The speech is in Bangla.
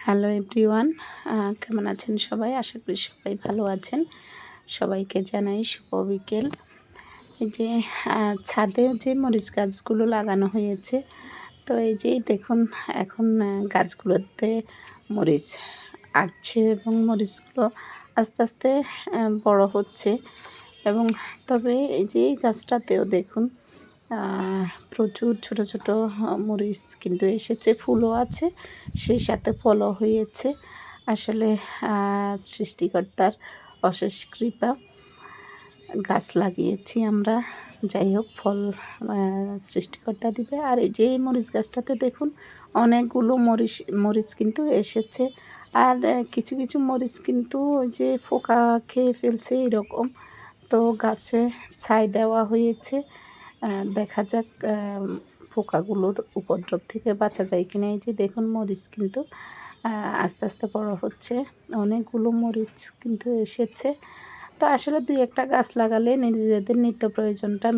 হ্যালো এভরিওয়ান, কেমন আছেন সবাই? আশা করি সবাই ভালো আছেন। সবাইকে জানাই শুভ বিকেল। এই যে ছাদে যে মরিচ গাছগুলো লাগানো হয়েছে, তো এই যে দেখুন এখন গাছগুলোতে মরিচ আসছে এবং মরিচগুলো আস্তে আস্তে বড় হচ্ছে। এবং তবে এই যে এই গাছটাতেও দেখুন প্রচুর ছোট ছোট মরিচ কিন্তু এসেছে, ফুলও আছে, সেই সাথে ফলও হয়েছে। আসলে সৃষ্টিকর্তার অশেষ কৃপা, গাছ লাগিয়েছি আমরা, যাই হোক ফল সৃষ্টিকর্তা দিবে। আর এই যে এই মরিচ গাছটাতে দেখুন অনেকগুলো মরিচ কিন্তু এসেছে। আর কিছু কিছু মরিচ কিন্তু ওই যে পোকা খেয়ে ফেলছে এরকম। তো গাছে ছাই দেওয়া হয়েছে, দেখা যাক পোকাগুলোর উপদ্রব থেকে বাঁচা যায় কিনা। এই যে দেখুন মরিচ কিন্তু আস্তে আস্তে বড় হচ্ছে, অনেকগুলো মরিচ কিন্তু এসেছে। তো আসলে দুই একটা গাছ লাগালে নিজেদের নিত্য প্রয়োজনটা